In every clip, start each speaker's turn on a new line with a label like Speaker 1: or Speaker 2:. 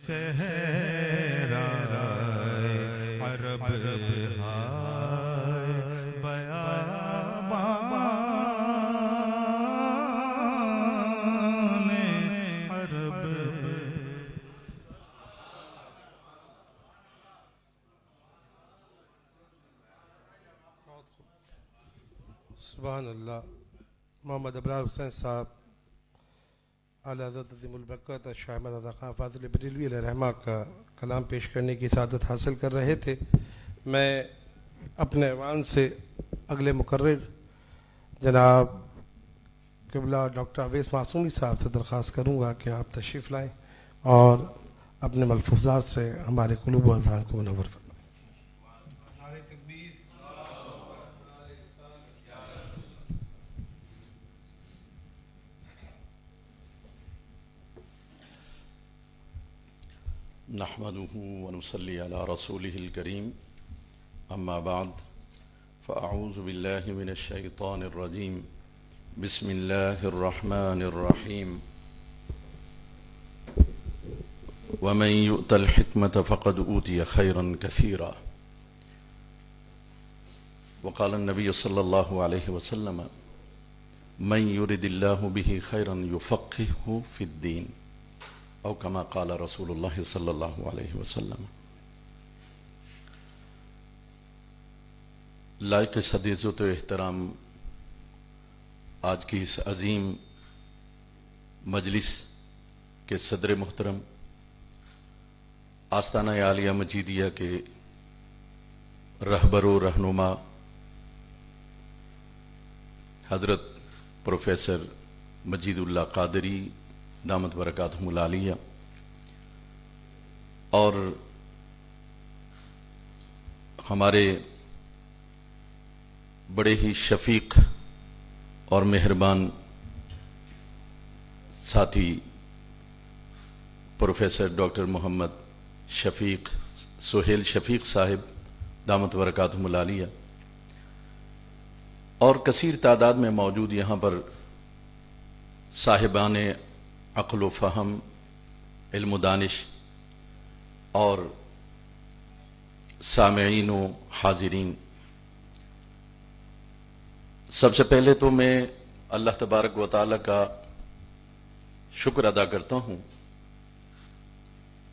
Speaker 1: صحرا عرب ہائے بیابان عرب.
Speaker 2: سبحان اللہ. محمد ابرار حسین صاحب اعلیٰ حضرت عظیم البرکت شاہ احمد رضا خان فاضل بریلوی علیہ رحمہ کا کلام پیش کرنے کی سعادت حاصل کر رہے تھے. میں اپنے ایوان سے اگلے مقرر جناب قبلہ ڈاکٹر اویس معصومی صاحب سے درخواست کروں گا کہ آپ تشریف لائیں اور اپنے ملفوظات سے ہمارے قلوب و اذہان کو منور فرمائیں.
Speaker 3: نحمده ونصلي على رسوله الكريم اما بعد فاعوذ بالله من الشيطان الرجيم بسم الله الرحمن الرحيم ومن يؤت الحكمة فقد أوتي خيرا كثيرا وقال النبي صلى الله عليه وسلم من يرد الله به خيرا يفقهه في الدين او کما قال رسول اللہ صلی اللہ علیہ وسلم. لائق صد عزت و احترام آج کی اس عظیم مجلس کے صدر محترم آستانہ عالیہ مجیدیہ کے رہبر و رہنما حضرت پروفیسر مجید اللہ قادری دامت برکاتہم العالیہ اور ہمارے بڑے ہی شفیق اور مہربان ساتھی پروفیسر ڈاکٹر محمد شفیق سہیل شفیق صاحب دامت برکاتہم العالیہ اور کثیر تعداد میں موجود یہاں پر صاحبان عقل و فہم علم و دانش اور سامعین و حاضرین. سب سے پہلے تو میں اللہ تبارک و تعالی کا شکر ادا کرتا ہوں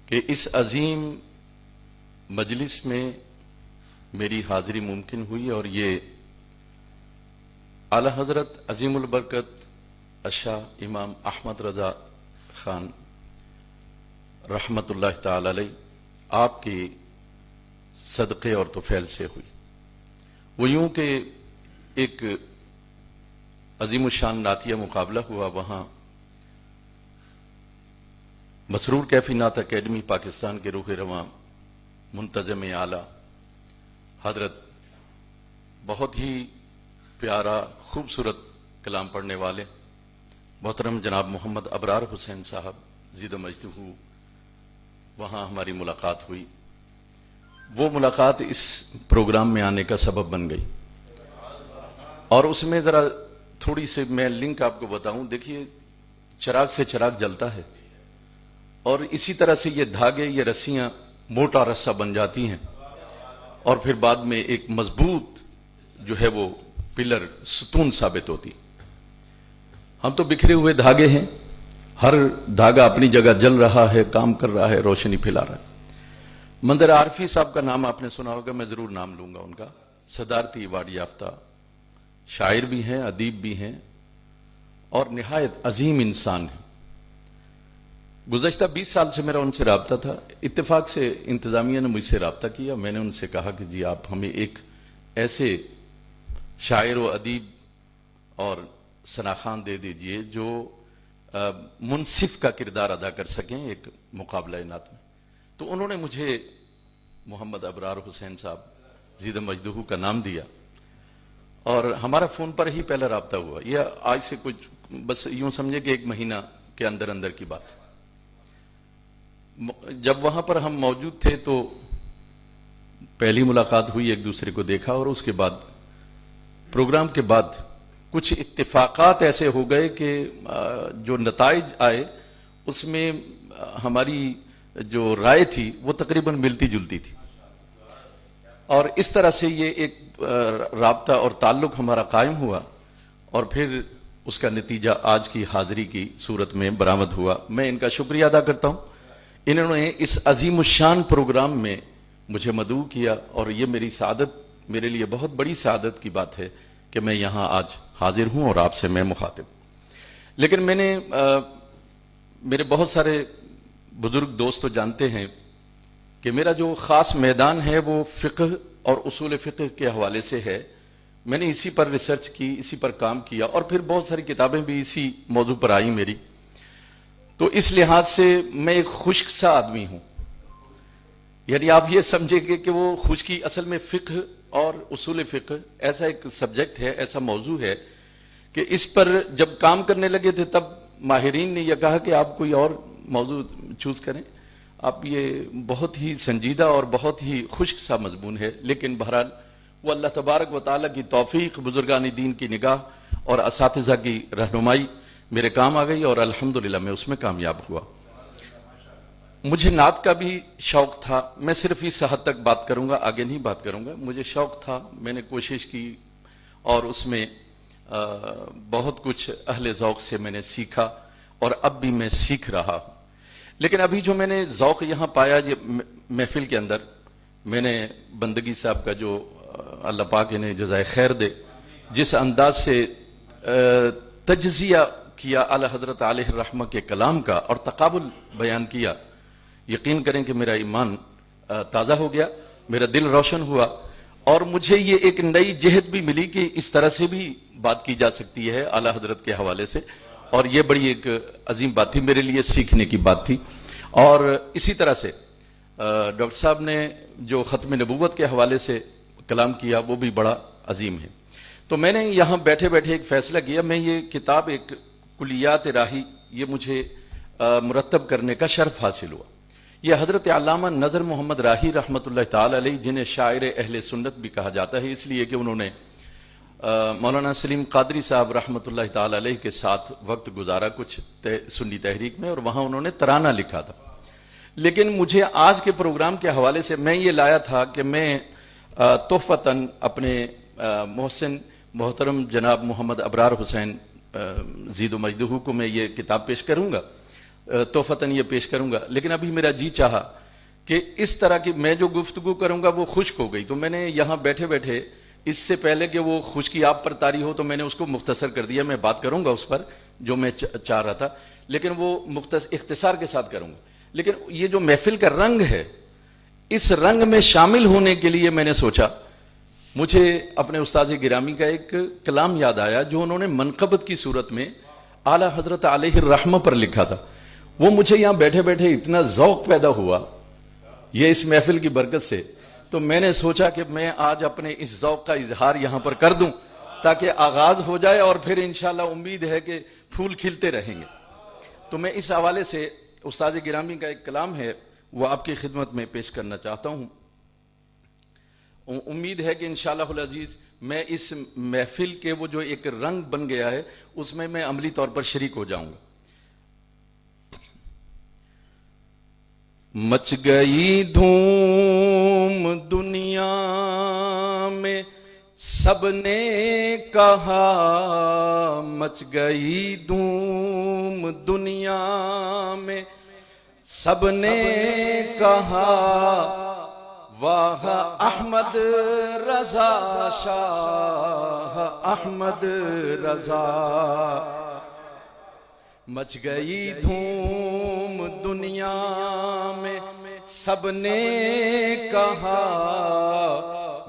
Speaker 3: کہ اس عظیم مجلس میں میری حاضری ممکن ہوئی اور یہ اعلی حضرت عظیم البرکت الشاہ امام احمد رضا خان رحمت اللہ تعالی علیہ آپ کے صدقے اور طفیل سے ہوئی. وہ یوں کہ ایک عظیم الشان نعتیہ مقابلہ ہوا وہاں مسرور کیفی نعت اکیڈمی پاکستان کے روح رواں منتظم اعلیٰ حضرت بہت ہی پیارا خوبصورت کلام پڑھنے والے محترم جناب محمد ابرار حسین صاحب زید مجدہ وہاں ہماری ملاقات ہوئی. وہ ملاقات اس پروگرام میں آنے کا سبب بن گئی اور اس میں ذرا تھوڑی سی میں لنک آپ کو بتاؤں. دیکھیے چراغ سے چراغ جلتا ہے اور اسی طرح سے یہ دھاگے یہ رسیاں موٹا رسہ بن جاتی ہیں اور پھر بعد میں ایک مضبوط جو ہے وہ پلر ستون ثابت ہوتی. ہم تو بکھرے ہوئے دھاگے ہیں، ہر دھاگا اپنی جگہ جل رہا ہے، کام کر رہا ہے، روشنی پھیلا رہا ہے. منظر عارفی صاحب کا نام آپ نے سنا ہوگا، میں ضرور نام لوں گا ان کا. صدارتی ایوارڈ یافتہ شاعر بھی ہیں، ادیب بھی ہیں اور نہایت عظیم انسان ہیں. گزشتہ 20 سال سے میرا ان سے رابطہ تھا. اتفاق سے انتظامیہ نے مجھ سے رابطہ کیا. میں نے ان سے کہا کہ جی آپ ہمیں ایک ایسے شاعر و ادیب اور ثناخوان دے دیجئے جو منصف کا کردار ادا کر سکیں ایک مقابلہ نعت میں. تو انہوں نے مجھے محمد ابرار حسین صاحب زید مجدہ کا نام دیا اور ہمارا فون پر ہی پہلا رابطہ ہوا. یہ آج سے کچھ بس یوں سمجھے کہ 1 مہینہ کے اندر اندر کی بات. جب وہاں پر ہم موجود تھے تو پہلی ملاقات ہوئی، ایک دوسرے کو دیکھا اور اس کے بعد پروگرام کے بعد کچھ اتفاقات ایسے ہو گئے کہ جو نتائج آئے اس میں ہماری جو رائے تھی وہ تقریباً ملتی جلتی تھی، اور اس طرح سے یہ ایک رابطہ اور تعلق ہمارا قائم ہوا، اور پھر اس کا نتیجہ آج کی حاضری کی صورت میں برآمد ہوا۔ میں ان کا شکریہ ادا کرتا ہوں، انہوں نے اس عظیم الشان پروگرام میں مجھے مدعو کیا، اور یہ میری سعادت، میرے لیے بہت بڑی سعادت کی بات ہے کہ میں یہاں آج حاضر ہوں اور آپ سے میں مخاطب۔ لیکن میں نے میرے بہت سارے بزرگ دوست تو جانتے ہیں کہ میرا جو خاص میدان ہے وہ فقہ اور اصول فقہ کے حوالے سے ہے۔ میں نے اسی پر ریسرچ کی، اسی پر کام کیا، اور پھر بہت ساری کتابیں بھی اسی موضوع پر آئی میری۔ تو اس لحاظ سے میں ایک خشک سا آدمی ہوں، یعنی آپ یہ سمجھیں گے کہ وہ خشکی اصل میں فقہ اور اصول فقہ ایسا ایک سبجیکٹ ہے، ایسا موضوع ہے کہ اس پر جب کام کرنے لگے تھے تب ماہرین نے یہ کہا کہ آپ کوئی اور موضوع چوز کریں، آپ یہ بہت ہی سنجیدہ اور بہت ہی خشک سا مضمون ہے۔ لیکن بہرحال وہ اللہ تبارک و تعالیٰ کی توفیق، بزرگان دین کی نگاہ اور اساتذہ کی رہنمائی میرے کام آ گئی، اور الحمدللہ میں اس میں کامیاب ہوا۔ مجھے نعت کا بھی شوق تھا، میں صرف اس حد تک بات کروں گا، آگے نہیں بات کروں گا۔ مجھے شوق تھا، میں نے کوشش کی، اور اس میں بہت کچھ اہل ذوق سے میں نے سیکھا، اور اب بھی میں سیکھ رہا ہوں۔ لیکن ابھی جو میں نے ذوق یہاں پایا یہ محفل کے اندر، میں نے بندگی صاحب کا جو اللہ پاک انہیں جزائے خیر دے، جس انداز سے تجزیہ کیا اعلی حضرت علیہ الرحمہ کے کلام کا اور تقابل بیان کیا، یقین کریں کہ میرا ایمان تازہ ہو گیا، میرا دل روشن ہوا، اور مجھے یہ ایک نئی جہت بھی ملی کہ اس طرح سے بھی بات کی جا سکتی ہے اعلی حضرت کے حوالے سے، اور یہ بڑی ایک عظیم بات تھی میرے لیے، سیکھنے کی بات تھی۔ اور اسی طرح سے ڈاکٹر صاحب نے جو ختم نبوت کے حوالے سے کلام کیا وہ بھی بڑا عظیم ہے۔ تو میں نے یہاں بیٹھے بیٹھے ایک فیصلہ کیا، میں یہ کتاب ایک کلیات راہی یہ مجھے مرتب کرنے کا شرف حاصل ہوا۔ یہ حضرت علامہ نذر محمد راہی رحمۃ اللہ تعالی علیہ، جنہیں شاعر اہل سنت بھی کہا جاتا ہے اس لیے کہ انہوں نے مولانا سلیم قادری صاحب رحمۃ اللہ تعالی علیہ کے ساتھ وقت گزارا کچھ سنی تحریک میں، اور وہاں انہوں نے ترانہ لکھا تھا۔ لیکن مجھے آج کے پروگرام کے حوالے سے میں یہ لایا تھا کہ میں تحفتاً اپنے محسن محترم جناب محمد ابرار حسین زید و مجدہ کو میں یہ کتاب پیش کروں گا، تحفتاً یہ پیش کروں گا۔ لیکن ابھی میرا جی چاہا کہ اس طرح کی میں جو گفتگو کروں گا وہ خشک ہو گئی، تو میں نے یہاں بیٹھے بیٹھے اس سے پہلے کہ وہ خشکی آپ پر طاری ہو تو میں نے اس کو مختصر کر دیا۔ میں بات کروں گا اس پر جو میں چاہ رہا تھا، لیکن وہ اختصار کے ساتھ کروں گا۔ لیکن یہ جو محفل کا رنگ ہے، اس رنگ میں شامل ہونے کے لیے میں نے سوچا، مجھے اپنے استاذ گرامی کا ایک کلام یاد آیا جو انہوں نے منقبت کی صورت میں اعلی حضرت علیہ الرحمہ پر لکھا تھا۔ وہ مجھے یہاں بیٹھے بیٹھے اتنا ذوق پیدا ہوا یہ اس محفل کی برکت سے، تو میں نے سوچا کہ میں آج اپنے اس ذوق کا اظہار یہاں پر کر دوں تاکہ آغاز ہو جائے، اور پھر انشاءاللہ امید ہے کہ پھول کھلتے رہیں گے۔ تو میں اس حوالے سے استاذ گرامی کا ایک کلام ہے وہ آپ کی خدمت میں پیش کرنا چاہتا ہوں۔ امید ہے کہ انشاءاللہ العزیز میں اس محفل کے وہ جو ایک رنگ بن گیا ہے اس میں عملی طور پر شریک ہو جاؤں گا۔ مچ گئی دھوم دنیا میں سب نے کہا، مچ گئی دھوم دنیا میں سب نے کہا، واہ احمد رضا شاہ احمد رضا۔ مچ گئی دھوم دنیا میں سب نے کہا،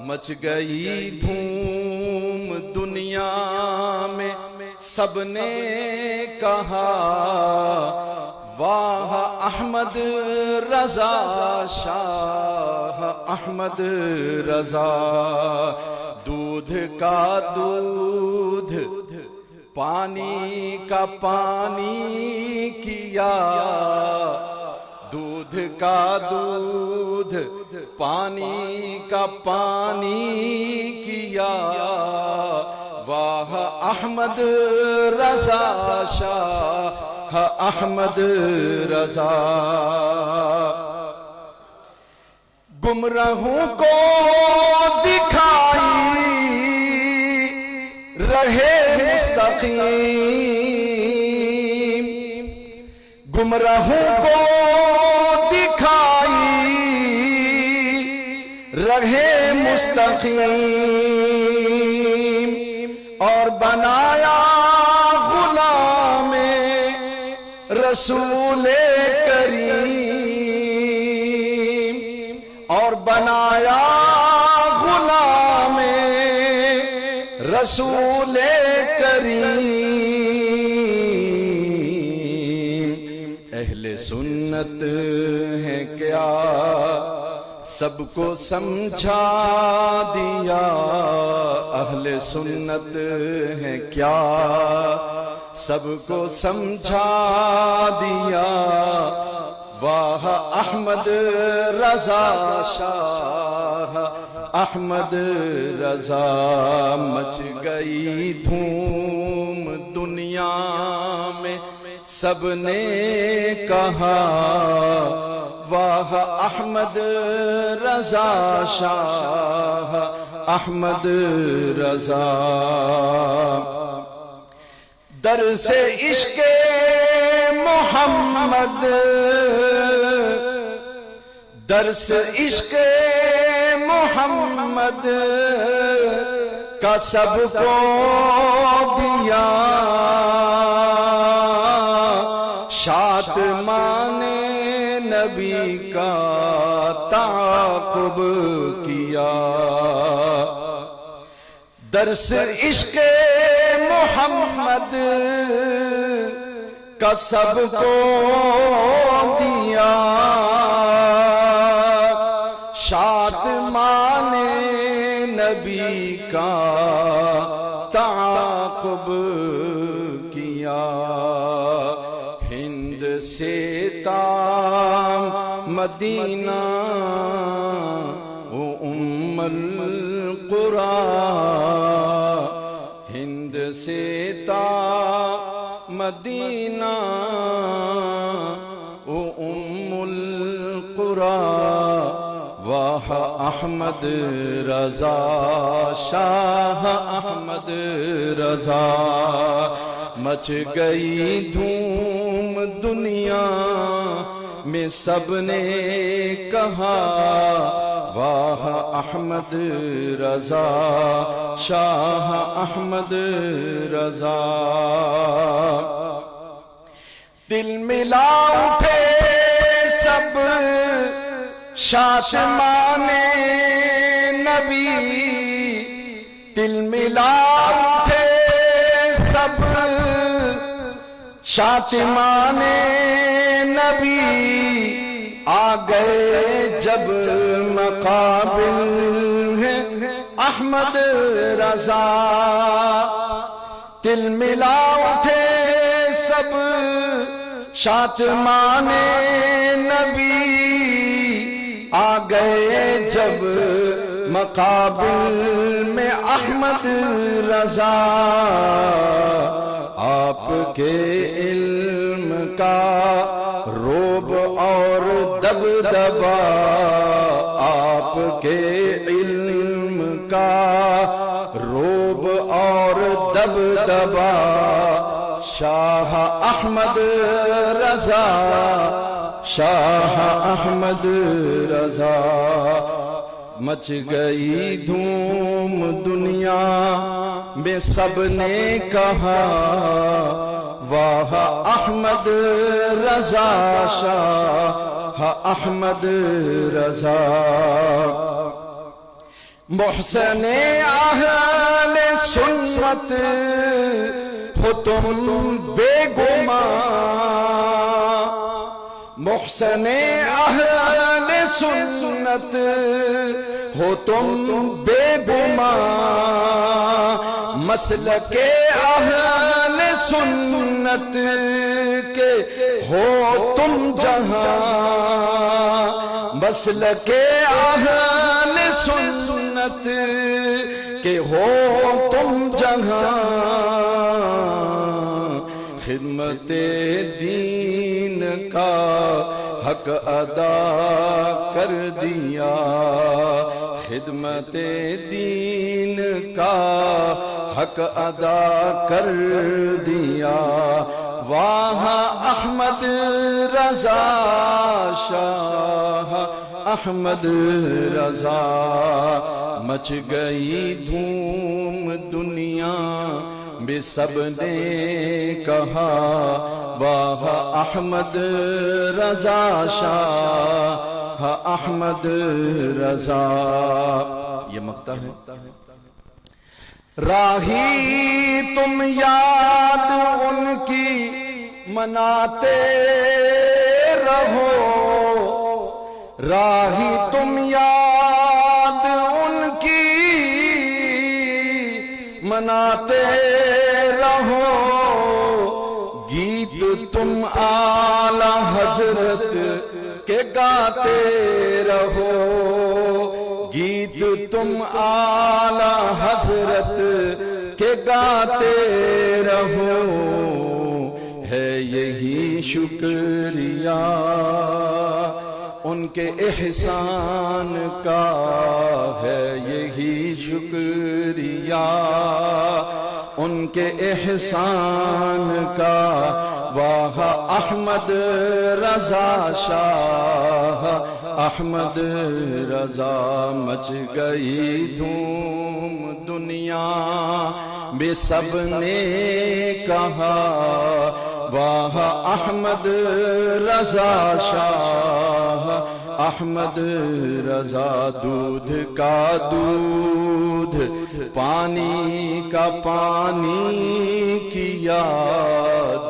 Speaker 3: مچ گئی دھوم دنیا میں سب نے کہا، واہ احمد رضا شاہ احمد رضا۔ دودھ کا دودھ پانی کا پانی کیا، دودھ کا دودھ پانی کا پانی کیا، واہ احمد رضا شاہ احمد رضا۔
Speaker 4: گمراہوں کو دکھائی رہے مستقیم، گمراہوں کو دکھائی رہے مستقیم، اور بنایا غلام رسول کریم، اور بنایا غلام رسول کریم۔ اہل سنت ہے کیا سب کو سمجھا دیا، اہل سنت ہے کیا سب کو سمجھا دیا، واہ احمد رضا شاہ احمد رضا، مچ گئی دھوم دنیا میں سب نے کہا، واہ احمد رضا شاہ احمد رضا۔ درس عشق محمد، درس عشق محمد کا سب کو دیا، شادمان نبی کا تعاقب کیا۔ درس عشق محمد کا سب کو دیا، شادمان نبی کا تعاقب کیا۔ ہند سے تام مدینہ وہ ام القرى، ہند سے تا مدینہ وہ ام القرى، واہ احمد رضا شاہ احمد رضا، مچ گئی دھوم دنیا میں سب نے کہا، واہ احمد رضا شاہ احمد رضا۔ دل ملا اٹھے سب شادمان نبی، دل ملا اٹھے سب شادمان نبی، آ گئے جب مقابل ہے احمد رضا، دل ملا اٹھے سب شادمان نبی، آ گئے جب مقابل میں احمد رضا، آپ کے علم کا روب اور دبدبا، آپ کے علم کا روب اور دبدبا، شاہ احمد رضا شاہ احمد رضا، مچ گئی دھوم دنیا میں سب نے کہا، واہ احمد رضا شاہ احمد رضا۔ محسن اہل سنت ہو تم بے گمان، محسن اہل سنت ہو تم بے گمان، مسلک اہل سنت کے ہو تم جہاں، مسلک اہل سنت کے ہو تم جہاں، خدمت دین کا حق ادا کر دیا، خدمت دین کا حق ادا کر دیا۔ واہ احمد رضا شاہ احمد رضا، مچ گئی دھوم دنیا میں سب نے کہا، واہ احمد رضا شاہ احمد رضا۔ یہ مقطع ہے۔ راہی تم یاد ان کی مناتے رہو، راہی تم یاد ان کی مناتے رہو، گیت تم اعلی حضرت کے گاتے رہو، گیت تم اعلی حضرت کے گاتے رہو، ہے یہی شکریہ ان کے احسان کا، ہے یہی شکریہ ان کے احسان کا۔ واہ احمد رضا شاہ احمد رضا، مچ گئی دھوم دنیا میں سب نے کہا، واہ احمد رضا شاہ احمد رضا۔ دودھ کا دودھ پانی کا پانی کیا،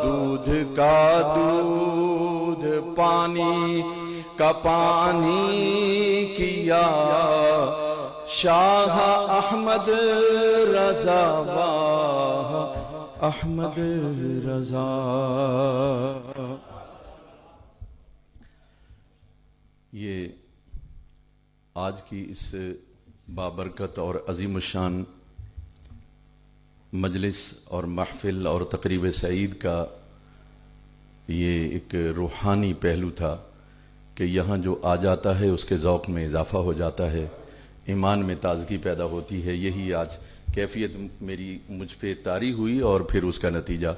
Speaker 4: دودھ کا دودھ پانی کا پانی کیا، شاہ احمد رضا واہ احمد رضا۔ یہ آج کی اس بابرکت اور عظیم الشان مجلس اور محفل اور تقریب سعید کا یہ ایک روحانی پہلو تھا کہ یہاں جو آ جاتا ہے اس کے ذوق میں اضافہ ہو جاتا ہے، ایمان میں تازگی پیدا ہوتی ہے۔ یہی آج کیفیت میری مجھ پہ طاری ہوئی اور پھر اس کا نتیجہ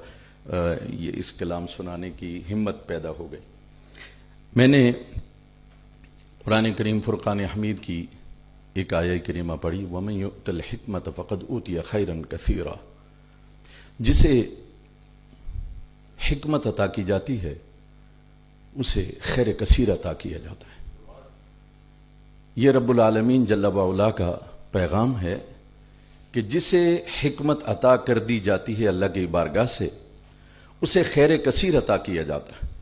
Speaker 4: یہ اس کلام سنانے کی ہمت پیدا ہو گئی۔ میں نے قرآن کریم فرقان حمید کی ایک آیہ کریمہ پڑھی، وَمَن يُؤْتَ الْحِكْمَةَ فَقَدْ أُوتِيَ خَيْرًا كَثِيرًا۔ جسے حکمت عطا کی جاتی ہے اسے خیر کثیر عطا کیا جاتا ہے۔ یہ رب العالمین جل وعلا کا پیغام ہے کہ جسے حکمت عطا کر دی جاتی ہے اللہ کی بارگاہ سے، اسے خیر کثیر عطا کیا جاتا ہے۔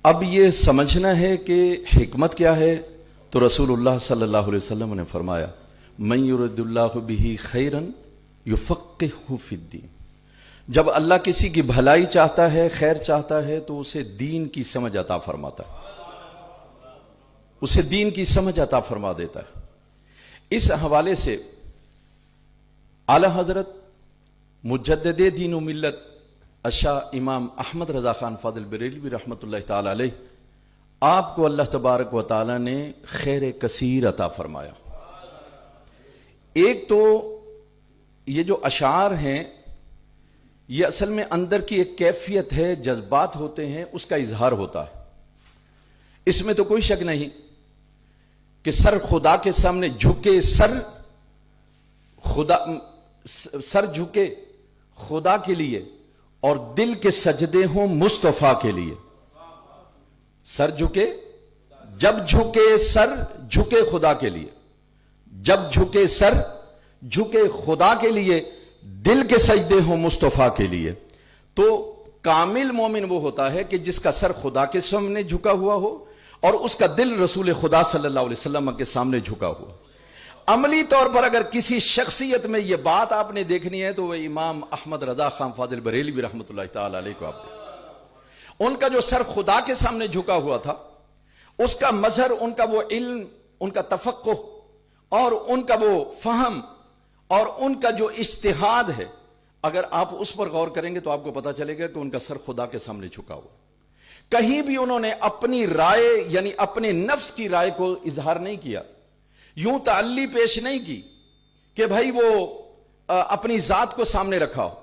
Speaker 4: اب یہ سمجھنا ہے کہ حکمت کیا ہے، تو رسول اللہ صلی اللہ علیہ وسلم نے فرمایا، من یرد اللہ بہ خیرا یفقہہ فی الدین۔ جب اللہ کسی کی بھلائی چاہتا ہے، خیر چاہتا ہے، تو اسے دین کی سمجھ عطا فرماتا ہے، اسے دین کی سمجھ عطا فرما دیتا ہے۔ اس حوالے سے اعلی حضرت مجدد دین و ملت الشاہ امام احمد رضا خان فاضل بریلوی رحمۃ اللہ تعالی علیہ، آپ کو اللہ تبارک و تعالی نے خیر کثیر عطا فرمایا۔ ایک تو یہ جو اشعار ہیں یہ اصل میں اندر کی ایک کیفیت ہے، جذبات ہوتے ہیں، اس کا اظہار ہوتا ہے۔ اس میں تو کوئی شک نہیں کہ سر خدا کے سامنے جھکے، سر جھکے خدا کے لیے اور دل کے سجدے ہوں مصطفیٰ کے لیے۔ سر جھکے، جب جھکے سر جھکے خدا کے لیے، جب جھکے سر جھکے خدا کے لیے، دل کے سجدے ہوں مصطفیٰ کے لیے۔ تو کامل مومن وہ ہوتا ہے کہ جس کا سر خدا کے سامنے جھکا ہوا ہو اور اس کا دل رسول خدا صلی اللہ علیہ وسلم کے سامنے جھکا ہوا۔ عملی طور پر اگر کسی شخصیت میں یہ بات آپ نے دیکھنی ہے تو وہ امام احمد رضا خان فاضل بریلوی رحمۃ اللہ تعالی علیہ کو آپ دیکھیں۔ ان کا جو سر خدا کے سامنے جھکا ہوا تھا، اس کا مظہر، ان کا وہ علم، ان کا تفقہ اور ان کا وہ فہم اور ان کا جو اجتہاد ہے، اگر آپ اس پر غور کریں گے تو آپ کو پتا چلے گا کہ ان کا سر خدا کے سامنے جھکا ہوا۔ کہیں بھی انہوں نے اپنی رائے یعنی اپنے نفس کی رائے کو اظہار نہیں کیا، یوں تعلی پیش نہیں کی کہ بھائی وہ اپنی ذات کو سامنے رکھا ہو،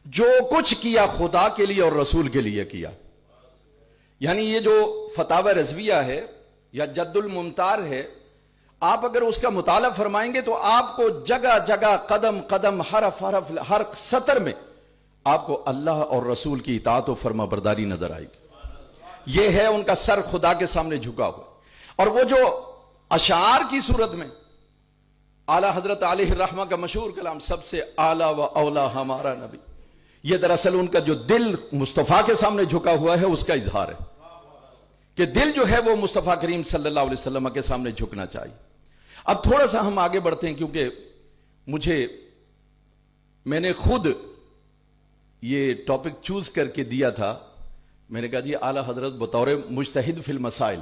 Speaker 4: جو کچھ کیا خدا کے لیے اور رسول کے لیے کیا۔ یعنی یہ جو فتاوی رضویہ ہے یا جد الممتار ہے، آپ اگر اس کا مطالعہ فرمائیں گے تو آپ کو جگہ جگہ قدم قدم حرف حرف ہر سطر میں آپ کو اللہ اور رسول کی اطاعت و فرما برداری نظر آئے گی۔ یہ ہے ان کا سر خدا کے سامنے جھکا ہوا۔ اور وہ جو اشعار کی صورت میں اعلی حضرت علیہ الرحمہ کا مشہور کلام سب سے اعلی و اولا ہمارا نبی، یہ دراصل ان کا جو دل مصطفیٰ کے سامنے جھکا ہوا ہے اس کا اظہار ہے کہ دل جو ہے وہ مصطفیٰ کریم صلی اللہ علیہ وسلم کے سامنے جھکنا چاہیے۔ اب تھوڑا سا ہم آگے بڑھتے ہیں، کیونکہ میں نے خود یہ ٹاپک چوز کر کے دیا تھا۔ میں نے کہا جی اعلی حضرت بطور مجتہد فی المسائل،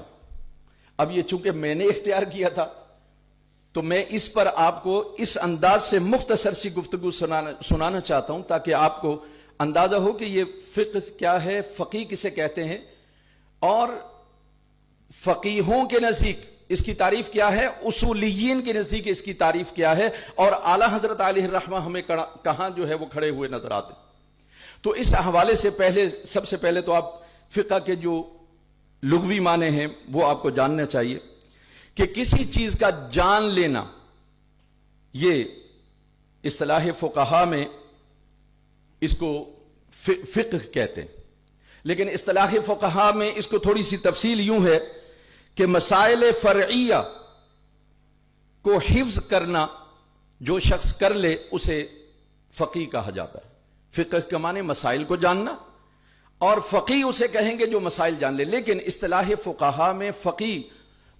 Speaker 4: اب یہ چونکہ میں نے اختیار کیا تھا تو میں اس پر آپ کو اس انداز سے مختصر سی گفتگو سنانا چاہتا ہوں تاکہ آپ کو اندازہ ہو کہ یہ فقہ کیا ہے، فقیہ کسے کہتے ہیں، اور فقیہوں کے نزدیک اس کی تعریف کیا ہے، اصولیین کے نزدیک اس کی تعریف کیا ہے، اور اعلی حضرت علیہ الرحمہ ہمیں کہاں جو ہے وہ کھڑے ہوئے نظر آتے۔ تو اس حوالے سے سب سے پہلے تو آپ فقہ کے جو لغوی معنی ہیں وہ آپ کو جاننا چاہیے کہ کسی چیز کا جان لینا، یہ اصطلاح فقہا میں اس کو فقہ کہتے ہیں، لیکن اصطلاح فقہا میں اس کو تھوڑی سی تفصیل یوں ہے کہ مسائل فرعیہ کو حفظ کرنا جو شخص کر لے اسے فقیہ کہا جاتا ہے۔ فقہ کا معنی مسائل کو جاننا، اور فقیہ اسے کہیں گے جو مسائل جان لے، لیکن اصطلاح فقہا میں فقیہ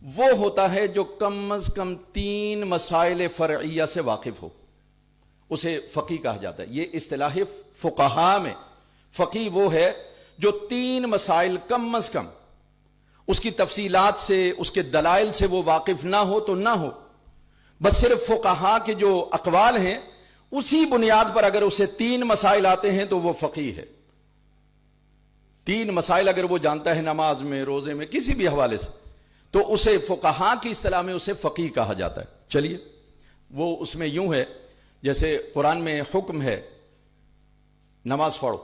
Speaker 4: وہ ہوتا ہے جو کم از کم 3 مسائل فرعیہ سے واقف ہو، اسے فقیہ کہا جاتا ہے۔ یہ اصطلاح فقہا میں فقیہ وہ ہے جو 3 مسائل کم از کم اس کی تفصیلات سے، اس کے دلائل سے وہ واقف نہ ہو تو نہ ہو، بس صرف فقہا کے جو اقوال ہیں اسی بنیاد پر اگر اسے 3 مسائل آتے ہیں تو وہ فقیہ ہے۔ 3 مسائل اگر وہ جانتا ہے نماز میں، روزے میں، کسی بھی حوالے سے، تو اسے فقہا کی اصطلاح میں اسے فقیہ کہا جاتا ہے۔ چلیے وہ اس میں یوں ہے، جیسے قرآن میں حکم ہے نماز پڑھو،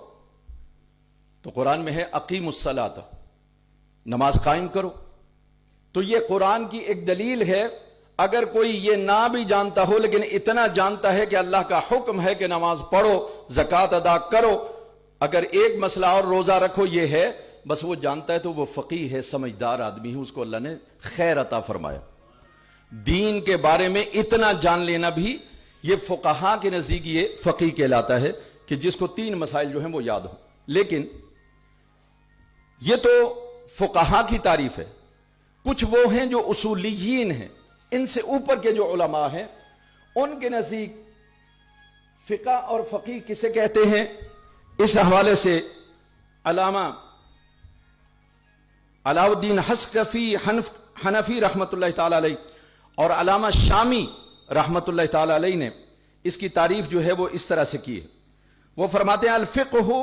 Speaker 4: تو قرآن میں ہے اقیم الصلاۃ، نماز قائم کرو، تو یہ قرآن کی ایک دلیل ہے۔ اگر کوئی یہ نہ بھی جانتا ہو لیکن اتنا جانتا ہے کہ اللہ کا حکم ہے کہ نماز پڑھو، زکوٰۃ ادا کرو، اگر ایک مسئلہ اور روزہ رکھو، یہ ہے، بس وہ جانتا ہے تو وہ فقیہ ہے، سمجھدار آدمی ہے، اس کو اللہ نے خیر عطا فرمایا۔ دین کے بارے میں اتنا جان لینا بھی یہ فقہا کے نزدیک یہ فقیہ کہلاتا ہے کہ جس کو 3 مسائل جو ہیں وہ یاد ہوں۔ لیکن یہ تو فقہا کی تعریف ہے، کچھ وہ ہیں جو اصولیین ہیں، ان سے اوپر کے جو علماء ہیں، ان کے نزدیک فقہ اور فقیہ کسے کہتے ہیں، اس حوالے سے علامہ علاء الدین حسکفی حنفی رحمۃ اللہ تعالی علیہ اور علامہ شامی رحمۃ اللہ تعالی علیہ نے اس کی تعریف جو ہے وہ اس طرح سے کی ہے۔ وہ فرماتے ہیں الفقہ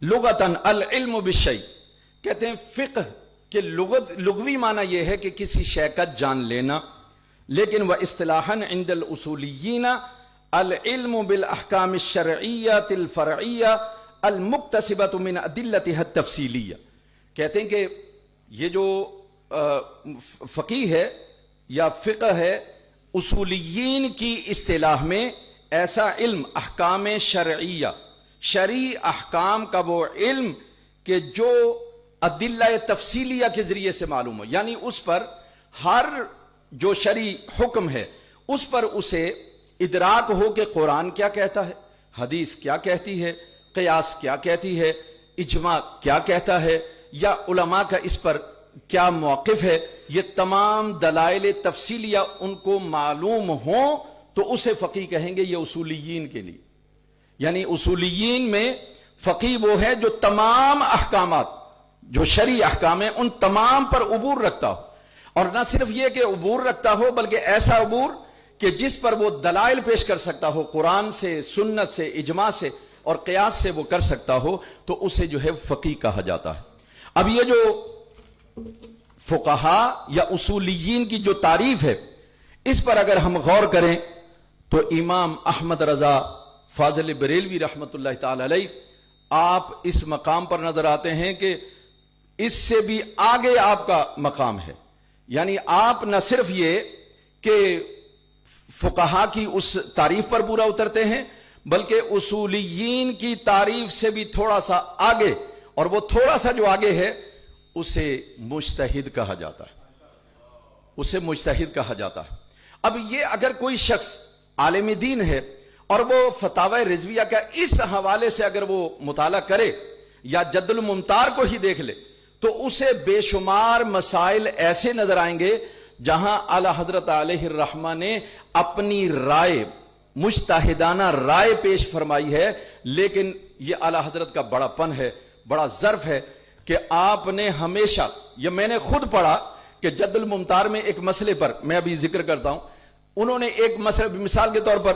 Speaker 4: لغتاً العلم بالشیء، کہتے ہیں فقہ کہ لغوی معنی یہ ہے کہ کسی شے کا جان لینا، لیکن وہ اصطلاحاً عند الاصولیین العلم بالاحکام الشرعیۃ الفرعیہ المکتسبۃ من ادلتها التفصیلیہ، کہتے ہیں کہ یہ جو فقیہ ہے یا فقہ ہے، اصولیین کی اصطلاح میں ایسا علم احکام شرعیہ، شرعی احکام کا وہ علم کہ جو ادلہ تفصیلیہ کے ذریعے سے معلوم ہو، یعنی اس پر ہر جو شرعی حکم ہے اس پر اسے ادراک ہو کہ قرآن کیا کہتا ہے، حدیث کیا کہتی ہے، قیاس کیا کہتی ہے، اجماع کیا کہتا ہے، یا علماء کا اس پر کیا موقف ہے، یہ تمام دلائل تفصیلیہ ان کو معلوم ہوں تو اسے فقیہ کہیں گے۔ یہ اصولیین کے لیے، یعنی اصولیین میں فقیہ وہ ہے جو تمام احکامات جو شرعی احکام ہیں ان تمام پر عبور رکھتا ہو، اور نہ صرف یہ کہ عبور رکھتا ہو بلکہ ایسا عبور کہ جس پر وہ دلائل پیش کر سکتا ہو، قرآن سے، سنت سے، اجماع سے اور قیاس سے وہ کر سکتا ہو، تو اسے جو ہے فقیہ کہا جاتا ہے۔ اب یہ جو فقہا یا اصولیین کی جو تعریف ہے اس پر اگر ہم غور کریں تو امام احمد رضا فاضل بریلوی رحمت اللہ تعالی علیہ آپ اس مقام پر نظر آتے ہیں کہ اس سے بھی آگے آپ کا مقام ہے. یعنی آپ نہ صرف یہ کہ فقہا کی اس تعریف پر پورا اترتے ہیں بلکہ اصولیین کی تعریف سے بھی تھوڑا سا آگے, اور وہ تھوڑا سا جو آگے ہے اسے مجتہد کہا جاتا ہے, اسے مجتہد کہا جاتا ہے. اب یہ اگر کوئی شخص عالم دین ہے اور وہ فتاوی رضویہ کا اس حوالے سے اگر وہ مطالعہ کرے یا جد الممتار کو ہی دیکھ لے تو اسے بے شمار مسائل ایسے نظر آئیں گے جہاں اعلی حضرت علیہ الرحمہ نے اپنی رائے, مجتہدانہ رائے پیش فرمائی ہے. لیکن یہ اعلی حضرت کا بڑا پن ہے, بڑا ظرف ہے کہ آپ نے ہمیشہ, یہ میں نے خود پڑھا کہ جد الممتار میں ایک مسئلے پر میں ابھی ذکر کرتا ہوں, انہوں نے ایک مسئلہ مثال کے طور پر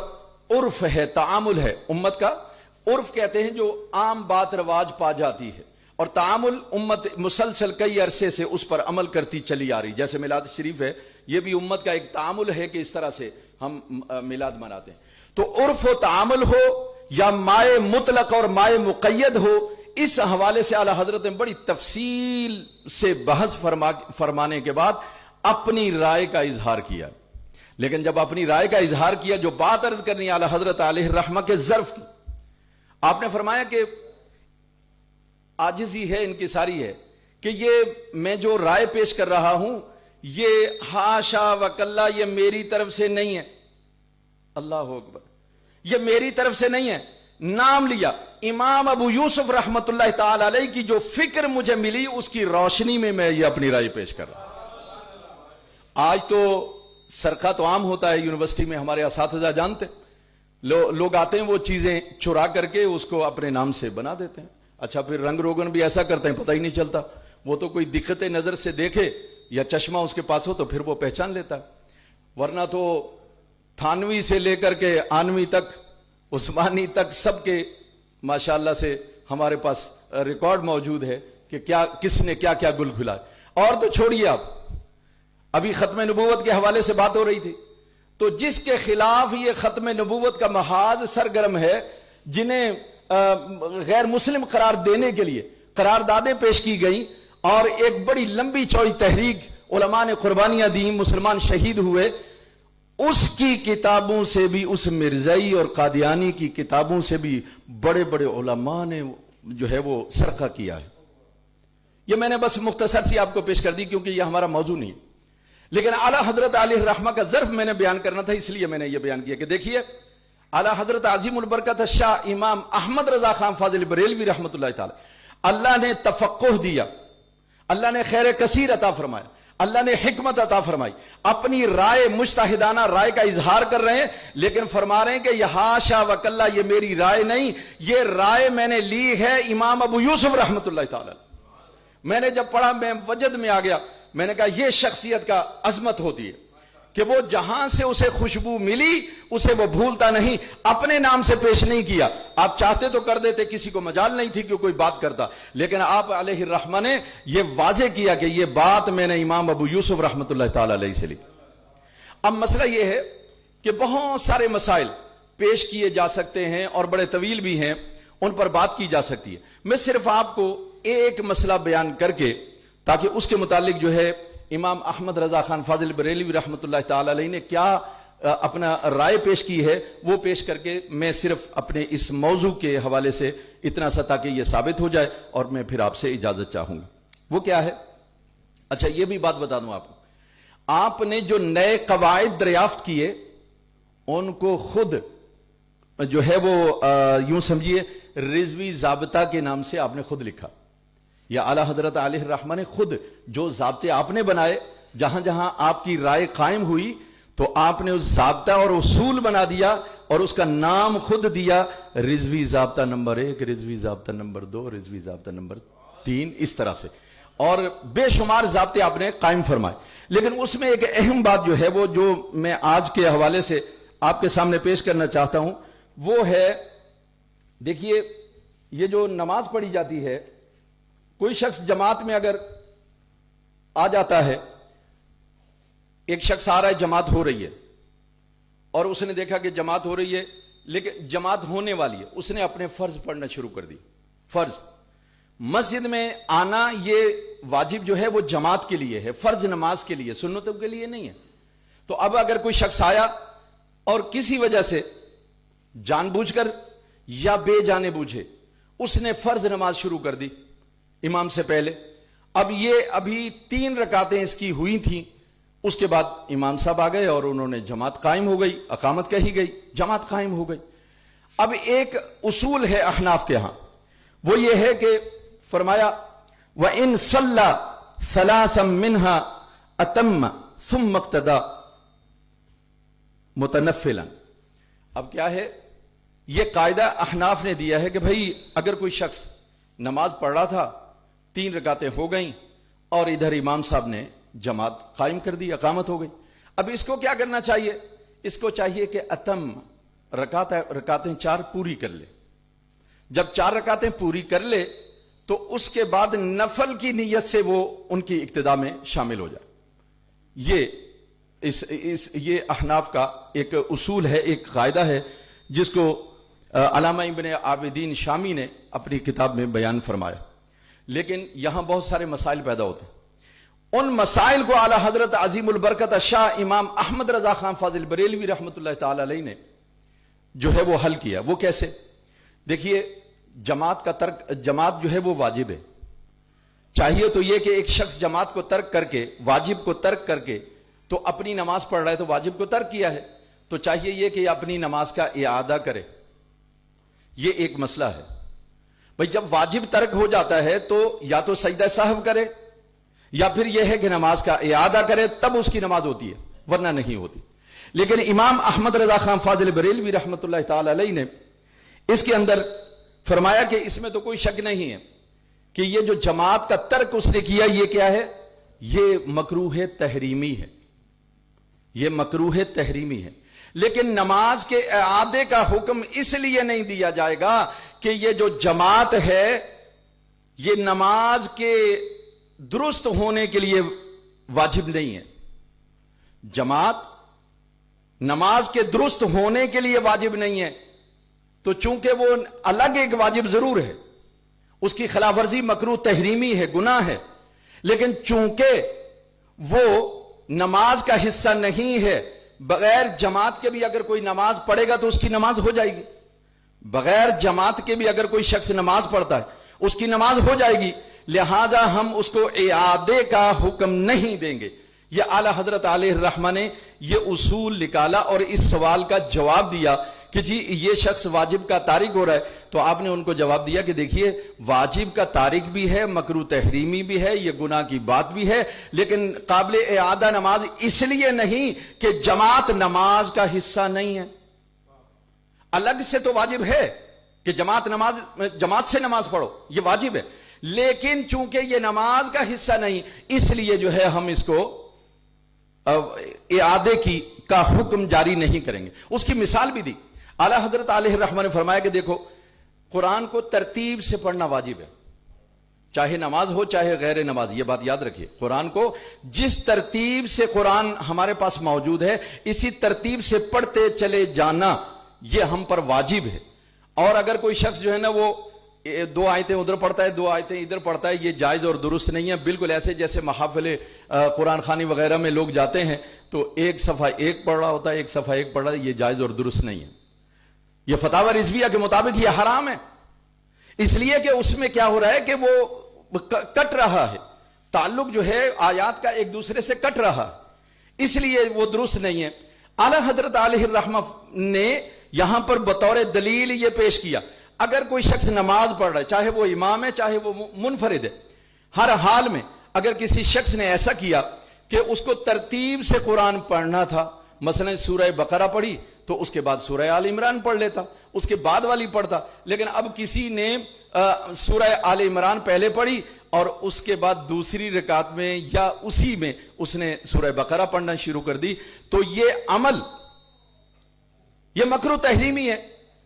Speaker 4: عرف ہے, تعامل ہے امت کا. عرف کہتے ہیں جو عام بات رواج پا جاتی ہے, اور تعامل امت مسلسل کئی عرصے سے اس پر عمل کرتی چلی آ رہی. جیسے میلاد شریف ہے, یہ بھی امت کا ایک تعامل ہے کہ اس طرح سے ہم میلاد مناتے ہیں. تو عرف و تعامل ہو یا مائے مطلق اور مائے مقید ہو, اس حوالے سے اعلی حضرت نے بڑی تفصیل سے بحث فرمانے کے بعد اپنی رائے کا اظہار کیا. لیکن جب اپنی رائے کا اظہار کیا, جو بات عرض کرنی اعلی حضرت علیہ الرحمہ کے ظرف کی, آپ نے فرمایا کہ عاجزی ہے, انکساری ہے کہ یہ میں جو رائے پیش کر رہا ہوں یہ حاشا وکلا یہ میری طرف سے نہیں ہے. اللہ اکبر, یہ میری طرف سے نہیں ہے. نام لیا امام ابو یوسف رحمت اللہ تعالی علیہ کی جو فکر مجھے ملی اس کی روشنی میں میں یہ اپنی رائے پیش کر رہا ہوں. آج تو سرقہ تو عام ہوتا ہے یونیورسٹی میں, ہمارے اساتذہ جانتے, لوگ آتے ہیں وہ چیزیں چرا کر کے اس کو اپنے نام سے بنا دیتے ہیں. اچھا پھر رنگ روگن بھی ایسا کرتے ہیں پتہ ہی نہیں چلتا, وہ تو کوئی دقت نظر سے دیکھے یا چشمہ اس کے پاس ہو تو پھر وہ پہچان لیتا ہے. ورنہ تو تھانوی سے لے کر کے آنوی تک, عثمانی تک سب کے ماشاءاللہ سے ہمارے پاس ریکارڈ موجود ہے کہ کیا کس نے کیا کیا گل کھلا. اور تو چھوڑیے, آپ ابھی ختم نبوت کے حوالے سے بات ہو رہی تھی, تو جس کے خلاف یہ ختم نبوت کا محاذ سرگرم ہے, جنہیں غیر مسلم قرار دینے کے لیے قراردادیں پیش کی گئیں اور ایک بڑی لمبی چوڑی تحریک علماء نے قربانیاں دیں, مسلمان شہید ہوئے, اس کی کتابوں سے بھی, اس مرزائی اور قادیانی کی کتابوں سے بھی بڑے بڑے علماء نے جو ہے وہ سرقہ کیا ہے. یہ میں نے بس مختصر سی آپ کو پیش کر دی کیونکہ یہ ہمارا موضوع نہیں ہے. لیکن اعلی حضرت علیہ الرحمہ کا ظرف میں نے بیان کرنا تھا, اس لیے میں نے یہ بیان کیا کہ دیکھیے اعلی حضرت عظیم البرکت شاہ امام احمد رضا خان فاضل بریلوی رحمت اللہ تعالی, اللہ نے تفقہ دیا, اللہ نے خیر کثیر عطا فرمایا, اللہ نے حکمت عطا فرمائی, اپنی رائے مجتہدانہ رائے کا اظہار کر رہے ہیں, لیکن فرما رہے ہیں کہ یہ حاشا وکلا یہ میری رائے نہیں, یہ رائے میں نے لی ہے امام ابو یوسف رحمت اللہ تعالی. میں نے جب پڑھا میں وجد میں آ گیا, میں نے کہا یہ شخصیت کا عظمت ہوتی ہے کہ وہ جہاں سے اسے خوشبو ملی اسے وہ بھولتا نہیں, اپنے نام سے پیش نہیں کیا. آپ چاہتے تو کر دیتے, کسی کو مجال نہیں تھی کہ کوئی بات کرتا, لیکن آپ علیہ الرحمہ نے یہ واضح کیا کہ یہ بات میں نے امام ابو یوسف رحمت اللہ تعالی علیہ سے لی. اب مسئلہ یہ ہے کہ بہت سارے مسائل پیش کیے جا سکتے ہیں اور بڑے طویل بھی ہیں, ان پر بات کی جا سکتی ہے. میں صرف آپ کو ایک مسئلہ بیان کر کے تاکہ اس کے متعلق جو ہے امام احمد رضا خان فاضل بریلوی رحمت اللہ تعالی علیہ نے کیا اپنا رائے پیش کی ہے وہ پیش کر کے میں صرف اپنے اس موضوع کے حوالے سے اتنا سا تاکہ یہ ثابت ہو جائے اور میں پھر آپ سے اجازت چاہوں گا. وہ کیا ہے؟ اچھا یہ بھی بات بتا دوں آپ کو, آپ نے جو نئے قواعد دریافت کیے ان کو خود جو ہے وہ یوں سمجھیے رضوی ضابطہ کے نام سے آپ نے خود لکھا, یا اعلی حضرت علیہ الرحمہ نے خود جو ضابطے آپ نے بنائے, جہاں جہاں آپ کی رائے قائم ہوئی تو آپ نے اس ضابطہ اور اصول بنا دیا اور اس کا نام خود دیا رضوی ضابطہ نمبر 1, رضوی ضابطہ نمبر 2, رضوی ضابطہ نمبر 3, اس طرح سے, اور بے شمار ضابطے آپ نے قائم فرمائے. لیکن اس میں ایک اہم بات جو ہے وہ جو میں آج کے حوالے سے آپ کے سامنے پیش کرنا چاہتا ہوں وہ ہے, دیکھیے یہ جو نماز پڑھی جاتی ہے کوئی شخص جماعت میں اگر آ جاتا ہے، ایک شخص آ رہا ہے، جماعت ہو رہی ہے، اور اس نے دیکھا کہ جماعت ہو رہی ہے لیکن جماعت ہونے والی ہے، اس نے اپنے فرض پڑھنا شروع کر دی. فرض مسجد میں آنا یہ واجب جو ہے وہ جماعت کے لیے ہے، فرض نماز کے لیے، سنتوں کے لیے نہیں ہے. تو اب اگر کوئی شخص آیا اور کسی وجہ سے جان بوجھ کر یا بے جانے بوجھے اس نے فرض نماز شروع کر دی امام سے پہلے، اب یہ ابھی 3 رکعتیں اس کی ہوئی تھیں، اس کے بعد امام صاحب آ گئے اور انہوں نے جماعت قائم ہو گئی، اقامت کہی گئی، جماعت قائم ہو گئی. اب ایک اصول ہے احناف کے ہاں، وہ یہ ہے کہ فرمایا وَإِن صَلَّى ثَلَاثًا مِّنْهَا أَتَمَّ ثُمَّ اقْتَدَى مُتَنَفِّلًا. اب کیا ہے، یہ قاعدہ احناف نے دیا ہے کہ بھئی اگر کوئی شخص نماز پڑھ رہا تھا، 3 رکعتیں ہو گئیں اور ادھر امام صاحب نے جماعت قائم کر دی، اقامت ہو گئی، اب اس کو کیا کرنا چاہیے؟ اس کو چاہیے کہ اتم رکعتیں 4 پوری کر لے. جب 4 رکعتیں پوری کر لے تو اس کے بعد نفل کی نیت سے وہ ان کی اقتداء میں شامل ہو جائے. یہ احناف کا ایک اصول ہے، ایک قاعدہ ہے جس کو علامہ ابن عابدین شامی نے اپنی کتاب میں بیان فرمایا. لیکن یہاں بہت سارے مسائل پیدا ہوتے ہیں. ان مسائل کو اعلی حضرت عظیم البرکت شاہ امام احمد رضا خان فاضل بریلوی رحمۃ اللہ تعالی علیہ نے جو ہے وہ حل کیا. وہ کیسے؟ دیکھیے، جماعت جو ہے وہ واجب ہے. چاہیے تو یہ کہ ایک شخص جماعت کو ترک کر کے، واجب کو ترک کر کے تو اپنی نماز پڑھ رہا ہے تو واجب کو ترک کیا ہے، تو چاہیے یہ کہ اپنی نماز کا اعادہ کرے. یہ ایک مسئلہ ہے. بھئی جب واجب ترک ہو جاتا ہے تو یا تو سجدہ سہو کرے یا پھر یہ ہے کہ نماز کا اعادہ کرے، تب اس کی نماز ہوتی ہے، ورنہ نہیں ہوتی. لیکن امام احمد رضا خان فاضل بریلوی رحمۃ اللہ تعالی علیہ نے اس کے اندر فرمایا کہ اس میں تو کوئی شک نہیں ہے کہ یہ جو جماعت کا ترک اس نے کیا، یہ کیا ہے؟ یہ مکروہ تحریمی ہے. یہ مکروہ تحریمی ہے. لیکن نماز کے اعادے کا حکم اس لیے نہیں دیا جائے گا کہ یہ جو جماعت ہے یہ نماز کے درست ہونے کے لیے واجب نہیں ہے. جماعت نماز کے درست ہونے کے لیے واجب نہیں ہے، تو چونکہ وہ الگ ایک واجب ضرور ہے، اس کی خلاف ورزی مکروہ تحریمی ہے، گناہ ہے، لیکن چونکہ وہ نماز کا حصہ نہیں ہے، بغیر جماعت کے بھی اگر کوئی نماز پڑھے گا تو اس کی نماز ہو جائے گی. بغیر جماعت کے بھی اگر کوئی شخص نماز پڑھتا ہے اس کی نماز ہو جائے گی. لہذا ہم اس کو اعادے کا حکم نہیں دیں گے. یہ اعلی حضرت علیہ الرحمہ نے یہ اصول نکالا اور اس سوال کا جواب دیا کہ جی یہ شخص واجب کا تارک ہو رہا ہے. تو آپ نے ان کو جواب دیا کہ دیکھیے، واجب کا تارک بھی ہے، مکروہ تحریمی بھی ہے، یہ گناہ کی بات بھی ہے، لیکن قابل اعادہ نماز اس لیے نہیں کہ جماعت نماز کا حصہ نہیں ہے. الگ سے تو واجب ہے کہ جماعت سے نماز پڑھو، یہ واجب ہے، لیکن چونکہ یہ نماز کا حصہ نہیں، اس لیے جو ہے ہم اس کو اعادے کا حکم جاری نہیں کریں گے. اس کی مثال بھی دی. اعلی حضرت علیہ الرحمہ نے فرمایا کہ دیکھو، قرآن کو ترتیب سے پڑھنا واجب ہے، چاہے نماز ہو چاہے غیر نماز. یہ بات یاد رکھیے، قرآن کو جس ترتیب سے قرآن ہمارے پاس موجود ہے اسی ترتیب سے پڑھتے چلے جانا یہ ہم پر واجب ہے. اور اگر کوئی شخص جو ہے نا وہ 2 آیتیں ادھر پڑھتا ہے 2 آیتیں ادھر پڑھتا ہے، یہ جائز اور درست نہیں ہے. بالکل ایسے جیسے محافل قرآن خوانی وغیرہ میں لوگ جاتے ہیں تو ایک صفحہ ایک پڑھ رہا ہوتا ہے، ایک صفحہ ایک پڑھ رہا ہے، یہ جائز اور درست نہیں ہے. یہ فتاوی رضویہ کے مطابق یہ حرام ہے، اس لیے کہ اس میں کیا ہو رہا ہے کہ وہ کٹ رہا ہے، تعلق جو ہے آیات کا ایک دوسرے سے کٹ رہا ہے، اس لیے وہ درست نہیں ہے. اعلی حضرت علیہ الرحمہ نے یہاں پر بطور دلیل یہ پیش کیا، اگر کوئی شخص نماز پڑھ رہا ہے، چاہے وہ امام ہے چاہے وہ منفرد ہے، ہر حال میں اگر کسی شخص نے ایسا کیا کہ اس کو ترتیب سے قرآن پڑھنا تھا، مثلا سورہ بقرہ پڑھی تو اس کے بعد سورہ آل عمران پڑھ لیتا، اس کے بعد والی پڑھتا، لیکن اب کسی نے سورہ آل عمران پہلے پڑھی اور اس کے بعد دوسری رکعت میں یا اسی میں اس نے سورہ بقرہ پڑھنا شروع کر دی، تو یہ عمل یہ مکروہ تحریمی ہے.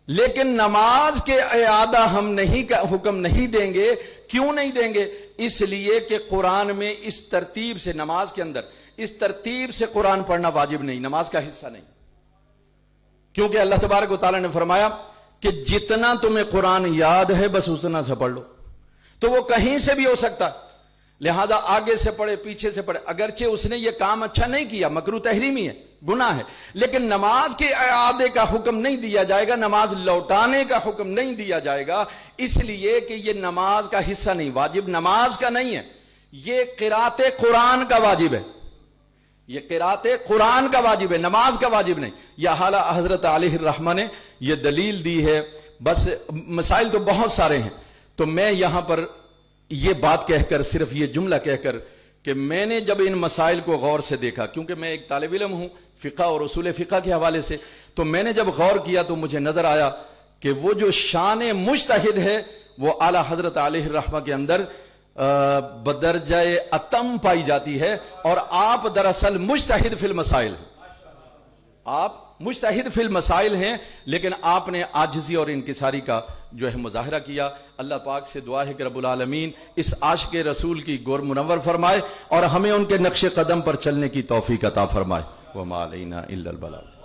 Speaker 4: لیکن نماز کے اعادہ ہم حکم نہیں دیں گے. کیوں نہیں دیں گے؟ اس لیے کہ قرآن میں اس ترتیب سے، نماز کے اندر اس ترتیب سے قرآن پڑھنا واجب نہیں، نماز کا حصہ نہیں. کیونکہ اللہ تبارک و تعالیٰ نے فرمایا کہ جتنا تمہیں قرآن یاد ہے بس اتنا سے پڑھ لو. تو وہ کہیں سے بھی ہو سکتا ہے، لہذا آگے سے پڑھے پیچھے سے پڑھے. اگرچہ اس نے یہ کام اچھا نہیں کیا، مکروہ تحریمی ہے، گناہ ہے، لیکن نماز کے اعادے کا حکم نہیں دیا جائے گا، نماز لوٹانے کا حکم نہیں دیا جائے گا، اس لیے کہ یہ نماز کا حصہ نہیں، واجب نماز کا نہیں ہے، یہ قرات قرآن کا واجب ہے، یہ قرات قرآن کا واجب ہے، نماز کا واجب نہیں. یہ حالہ حضرت علیہ الرحمہ نے یہ دلیل دی ہے. بس مسائل تو بہت سارے ہیں، تو میں یہاں پر یہ بات کہہ کر، صرف یہ جملہ کہہ کر کہ میں نے جب ان مسائل کو غور سے دیکھا، کیونکہ میں ایک طالب علم ہوں فقہ اور اصول فقہ کے حوالے سے، تو میں نے جب غور کیا تو مجھے نظر آیا کہ وہ جو شان مجتہد ہے وہ اعلیٰ حضرت علیہ الرحمہ کے اندر بدرجہ اتم پائی جاتی ہے. اور آپ دراصل مجتہد فی المسائل، آپ مجتہد فی المسائل ہیں، لیکن آپ نے عاجزی اور انکساری کا جو ہے مظاہرہ کیا. اللہ پاک سے دعا ہے کہ رب العالمین اس عاشق رسول کی گور منور فرمائے اور ہمیں ان کے نقش قدم پر چلنے کی توفیق عطا فرمائے. وما علینا الا البلاغ.